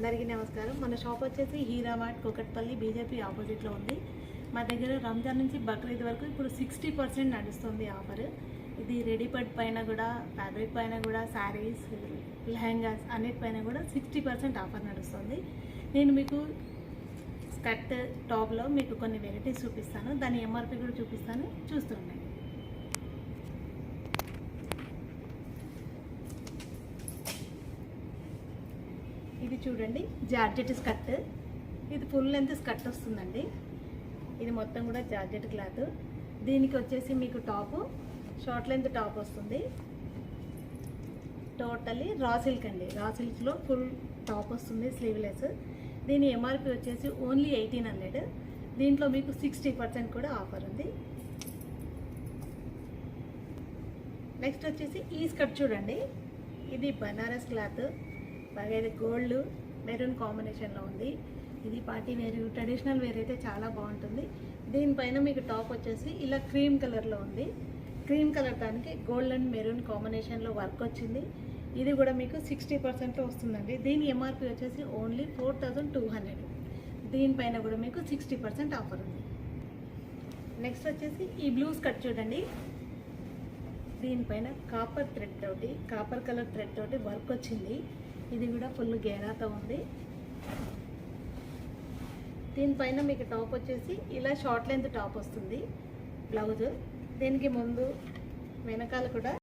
అందరికీ నమస్కారం. మన షాప్ వచ్చేసి హీరామార్ట్ కూకట్పల్లి బీజేపీ ఆపోజిట్లో ఉంది. మా దగ్గర రంజాన్ నుంచి బక్రీద్ వరకు ఇప్పుడు 60% నడుస్తుంది ఆఫర్. ఇది రెడీమేడ్ పైన కూడా, ఫ్యాబ్రిక్ పైన కూడా, శారీస్, లెహంగాస్ అన్నిటిపైన కూడా 60% ఆఫర్ నడుస్తుంది. నేను మీకు స్కర్ట్ టాప్లో మీకు కొన్ని వెరైటీస్ చూపిస్తాను, దాని ఎంఆర్పి కూడా చూపిస్తాను, చూస్తుండండి. ఇది చూడండి, జార్జెట్ స్కర్ట్. ఇది ఫుల్ లెంత్ స్కర్ట్ వస్తుందండి. ఇది మొత్తం కూడా జార్జెట్ క్లాత్. దీనికి వచ్చేసి మీకు టాపు షార్ట్ లెంత్ టాప్ వస్తుంది. టోటలీ రా సిల్క్ అండి. రా సిల్క్లో ఫుల్ టాప్ వస్తుంది, స్లీవ్లెస్. దీని ఎంఆర్పి వచ్చేసి ఓన్లీ 1800. దీంట్లో మీకు 60% కూడా ఆఫర్ ఉంది. నెక్స్ట్ వచ్చేసి ఈ స్కర్ట్ చూడండి. ఇది బనారస్ క్లాత్, బాగా గోల్డ్ మెరూన్ కాంబినేషన్లో ఉంది. ఇది పార్టీ వేర్, ట్రెడిషనల్ వేర్ అయితే చాలా బాగుంటుంది. దీనిపైన మీకు టాప్ వచ్చేసి ఇలా క్రీమ్ కలర్లో ఉంది. క్రీమ్ కలర్ దానికి గోల్డ్ అండ్ మెరూన్ కాంబినేషన్లో వర్క్ వచ్చింది. ఇది కూడా మీకు 60%లో వస్తుందండి. దీని ఎంఆర్పి వచ్చేసి ఓన్లీ 4200. దీనిపైన కూడా మీకు 60% ఆఫర్ ఉంది. నెక్స్ట్ వచ్చేసి ఈ బ్లూ స్కర్ట్ చూడండి. దీనిపైన కాపర్ థ్రెడ్ తోటి, కాపర్ కలర్ థ్రెడ్ తోటి వర్క్ వచ్చింది. ఇది కూడా ఫుల్ గేరాతో ఉంది. దీనిపైన మీకు టాప్ వచ్చేసి ఇలా షార్ట్ లెంత్ టాప్ వస్తుంది. బ్లౌజ్ దీనికి ముందు వెనకాల కూడా